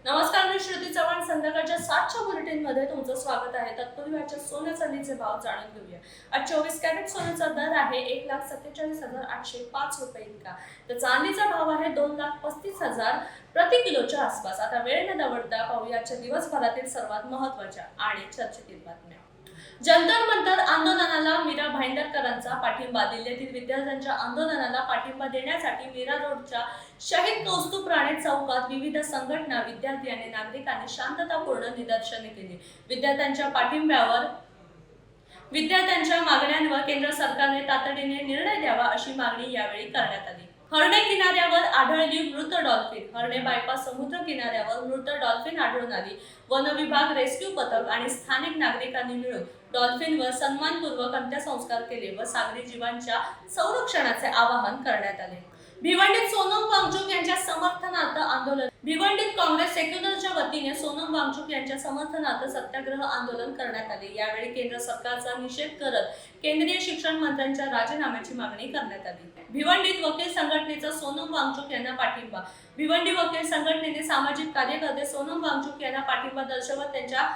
नमस्कार, मी श्रुती चव्हाण. संध्याकाळच्या 7च्या बुलेटिनमध्ये तुमचं स्वागत आहे. तत्पूर्वी आजच्या सोन्या चांदीचे भाव जाणून घेऊया. आज 24 कॅरेट सोन्याचा दर आहे 1,47,805 रुपये इतका. तर चांदीचा भाव आहे 2,35,000 प्रति किलोच्या आसपास. आता वेळ न दवडता पाहूया आजच्या दिवसभरातील सर्वात महत्त्वाच्या आणि चर्चेतील बातम्या. जंतर मंतर आंदोलनाला मीरा भाईंदरकरांचा पाठिंबा. दिल्लीतील विद्यार्थ्यांच्या आंदोलनाला पाठिंबा देण्यासाठी मीरा रोडच्या शहीद कौस्तुभ राणे चौकात विविध संघटना, विद्यार्थी आणि नागरिकांनी शांततापूर्ण निदर्शने केली. विद्यार्थ्यांच्या मागण्यांवर केंद्र सरकारने तातडीने निर्णय द्यावा अशी मागणी यावेळी करण्यात आली. हर्णे किनाऱ्यावर आढळली मृत डॉल्फिन. हर्णे बायपास समुद्र किनाऱ्यावर मृत डॉल्फिन आढळून आली. वन विभाग, रेस्क्यू पथक आणि स्थानिक नागरिकांनी मिळून डॉल्फिनवर सन्मानपूर्वक अंत्यसंस्कार केले व सागरी जीवांच्या संरक्षणाचे आवाहन करण्यात आले. भिवंडीत सोनम वांगचुक यांच्या समर्थनार्थ आंदोलन. भिवंडीत काँग्रेस सेक्युलरच्या वतीने सोनम वांगचुक यांच्या समर्थनार्थ सत्याग्रह आंदोलन करण्यात आले. यावेळी केंद्र सरकारचा निषेध करत केंद्रीय शिक्षण मंत्र्यांच्या राजीनाम्याची मागणी करण्यात आली. भिवंडीत वकील संघटनेचा सोनम वांगचुक यांना पाठिंबा. भिवंडी वकील संघटनेने सामाजिक कार्यकर्ते सोनम वांगचुक यांना पाठिंबा दर्शवत त्यांच्या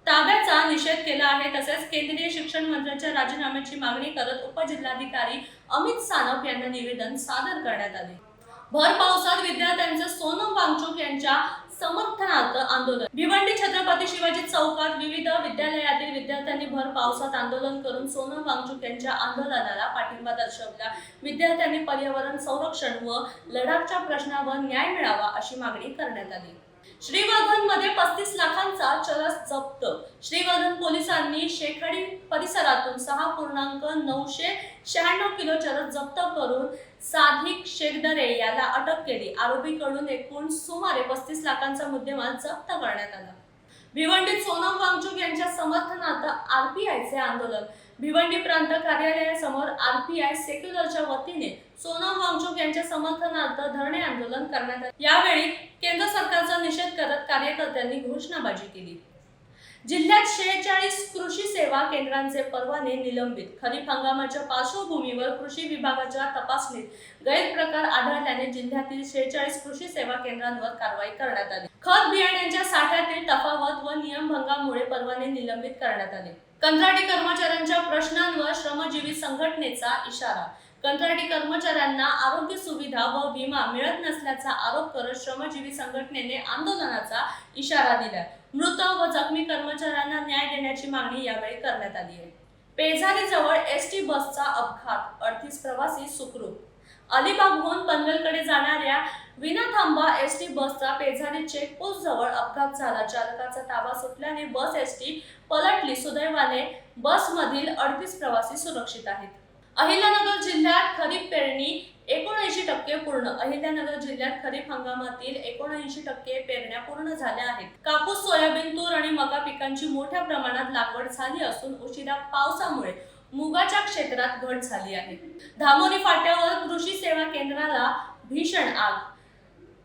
ताब्याचा निषेध केला आहे. तसेच केंद्रीय शिक्षण मंत्र्यांच्या राजीनाम्याची मागणी करत उपजिल्हाधिकारी अमित सानप यांना निवेदन सादर करण्यात आले. भर पावसात विद्यार्थ्यांचे सोनम वांगचुक यांच्या समर्थनार्थ आंदोलन. भिवंडी छत्रपती शिवाजी चौकात विविध विद्यालयातील विद्यार्थ्यांनी भर पावसात आंदोलन करून सोनम वांगचुक यांच्या आंदोलनाला पाठिंबा दर्शवला. विद्यार्थ्यांनी पर्यावरण संरक्षण व लडाखच्या प्रश्नावर न्याय मिळावा अशी मागणी करण्यात आली. श्रीवर्धन मध्ये 35 लाखांचा चरस जप्त. श्रीवर्धन पोलिसांनी शेखडी परिसरातून 6.996 किलो चरस जप्त करून साधिक शेखदरे याला अटक केली. आरोपीकडून एकूण सुमारे 35 लाखांचा मुद्देमाल जप्त करण्यात आला. भिवंडीत सोनम वांगचुक यांच्या समर्थनार्थ आरपीआयचे आंदोलन. भिवंडी प्रांत कार्यालयासमोर आरपीआय सेक्युलरच्या वतीने सोनम वांगचुक यांच्या समर्थनार्थ धरणे आंदोलन करण्यात आले. यावेळी केंद्र सरकारचा निषेध करत कार्यकर्त्यांनी घोषणाबाजी केली. जिल्ह्यात 46 कृषी सेवा केंद्रांचे परवाने निलंबित. खरीप हंगामाच्या पार्श्वभूमीवर कृषी विभागाच्या तपासणीत गैरप्रकार आढळल्याने जिल्ह्यातील 46 कृषी सेवा केंद्रांवर कारवाई करण्यात आली. खत बियाण्यांच्या साठ्यातील तफावत व नियमभंगामुळे परवाने निलंबित करण्यात आले. कंत्राटी कर्मचाऱ्यांच्या प्रश्नांवर श्रमजीवी संघटनेचा इशारा. कंत्राटी कर्मचाऱ्यांना आरोग्य सुविधा व विमा मिळत नसल्याचा आरोप करत श्रमजीवी संघटनेने आंदोलनाचा इशारा दिला. मृत व जखमी कर्मचाऱ्यांना न्याय देण्याची मागणी यावेळी करण्यात आली आहे. पेझारीजवळ एसटी बसचा अपघात. 38 प्रवासी सुखरूप. अलिबागहून पनवेलकडे जाणाऱ्या विनाथांबा एसटी बसचा पेझारी चेकपोस्ट जवळ अपघात झाला. चालकाचा ताबा सुटल्याने बस एसटी पलटली. सुदैवाने बसमधील 38 प्रवासी सुरक्षित आहेत. अहिल्यानगर जिल्ह्यात खरीप पेरणी 79% पूर्ण. अहिल्यानगर जिल्ह्यात खरीप हंगामातील 79% पेरण्या पूर्ण झाल्या आहेत. कापूस, सोयाबीन, तूर आणि मका पिकांची मोठ्या प्रमाणात लागवड झाली असून उशिरा पावसामुळे मुगाच्या क्षेत्रात घट झाली आहे. धामोरी फाट्यावर कृषी सेवा केंद्राला भीषण आग.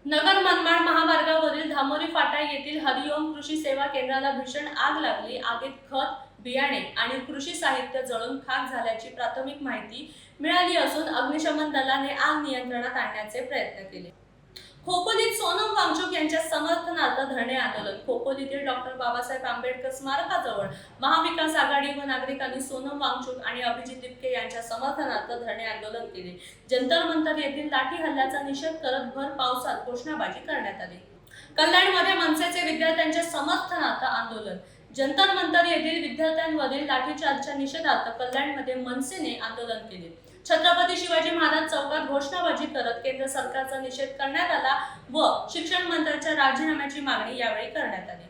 नगर मनमाड महामार्गावरील धामोरी फाटा येथील हरिओम कृषी सेवा केंद्राला भीषण आग लागली. आगीत खत, बियाणे आणि कृषी साहित्य जळून खाक झाल्याची प्राथमिक माहिती मिळाली असून अग्निशमन दलाने आग नियंत्रणात आणण्याचे प्रयत्न केले. खोपोलीत सोनम वांगचुक यांच्या समर्थनार्थ धरणे आंदोलन. खोपोलीतील डॉक्टर बाबासाहेब आंबेडकर स्मारकाजवळ महाविकास आघाडी व नागरिकांनी सोनम वांगचुक आणि अभिजित दिपके यांच्या समर्थनार्थ धरणे आंदोलन केले. जंतर मंतर येथील लाठी हल्ल्याचा निषेध करत भर पावसात घोषणाबाजी करण्यात आली. कल्याणमध्ये मनसेचे विद्यार्थ्यांच्या समर्थनार्थ आंदोलन. जंतर मंतर येथील विद्यार्थ्यांवरील लाठीचार्जच्या निषेधार्थ कल्याणमध्ये मनसेने आंदोलन केले. छत्रपती शिवाजी महाराज चौकात घोषणाबाजी करत केंद्र सरकारचा निषेध करण्यात आला व शिक्षण मंत्र्यांच्या राजीनाम्याची मागणी यावेळी करण्यात आली.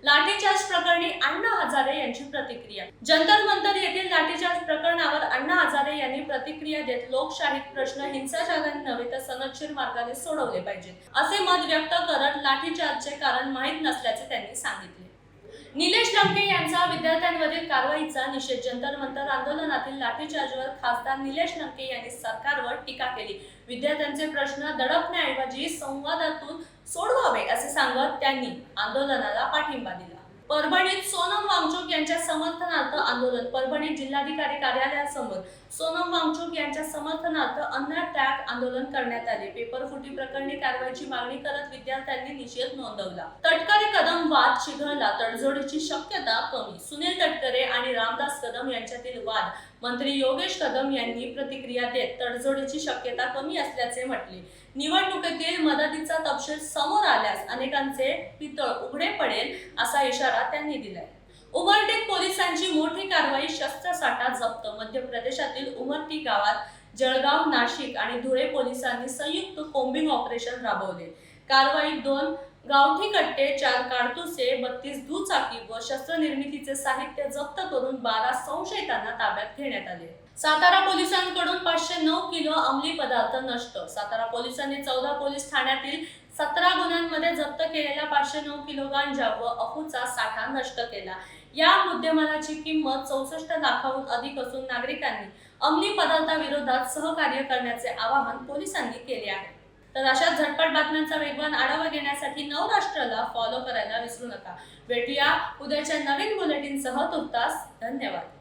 लाठीचार्ज प्रकरणी अण्णा हजारे यांची प्रतिक्रिया. जंतर मंतर येथील लाठीचार्ज प्रकरणावर अण्णा हजारे यांनी प्रतिक्रिया देत लोकशाहीत प्रश्न हिंसाचाराने नव्हे तर सनदशीर मार्गाने सोडवले पाहिजेत असे मत व्यक्त करत लाठीचार्जचे कारण माहीत नसल्याचे त्यांनी सांगितले. निलेश लंके यांचा विद्यार्थ्यांवरील कारवाईचा निषेध. जंतर मंतर आंदोलनातील लाठीचार्जवर खासदार निलेश लंके यांनी सरकारवर टीका केली. विद्यार्थ्यांचे प्रश्न दडपण्याऐवजी संवादातून सोडवावे असे सांगत त्यांनी आंदोलनाला पाठिंबा दिला. परभणीत सोनम वांगचुक यांच्या समर्थनार्थ आंदोलन. परभणीत जिल्हाधिकारी कार्यालयासमोर सोनम वांगचुक यांच्या समर्थनार्थ अन्न त्याग आंदोलन करण्यात आले. पेपर फुटी प्रकरणी कारवाईची मागणी करत विद्यार्थ्यांनी निषेध नोंदवला. तटकरे कदम वाद चिघळला, तडजोडीची शक्यता कमी. सुनील तटकरे आणि रामदास कदम यांच्यातील वाद. मंत्री योगेश कदम यांनी प्रतिक्रिया देत तडजोडीची शक्यता कमी असल्याचे म्हटले. निवडणुकीतील मदतीचा तपशील समोर आल्यास अनेकांचे पितळ उघडे पडेल असा इशारा त्यांनी दिलाय. उमरठीत पोलिसांची मोठी कारवाई. शस्त्रसाठा जप्त. मध्य प्रदेशातील उमरठी गावात जळगाव, नाशिक आणि धुळे पोलिसांनी संयुक्त कोम्बिंग ऑपरेशन राबवले. कारवाईत 2 गावठी कट्टे, 4 काडतुसे, 32 दुचाकी व शस्त्रनिर्मितीचे साहित्य जप्त करून 12 संशयितांना ताब्यात घेण्यात आले. सातारा पोलिसांकडून 509 किलो अंमली पदार्थ नष्ट. सातारा पोलिसांनी 14 पोलीस ठाण्यातील 17 गुन्ह्यांमध्ये जप्त केलेला 509 किलो गांजा व अफूचा साठा नष्ट केला. या मुद्देमालाची किंमत 64 लाखाहून अधिक असून नागरिकांनी अंमली पदार्थाविरोधात सहकार्य करण्याचे आवाहन पोलिसांनी केले आहे. तर अशा झटपट बातम्यांचा वेगवान आढावा घेण्यासाठी नवराष्ट्राला फॉलो करायला विसरू नका. भेटूया उद्याच्या नवीन बुलेटिनसह. तुर्तास धन्यवाद.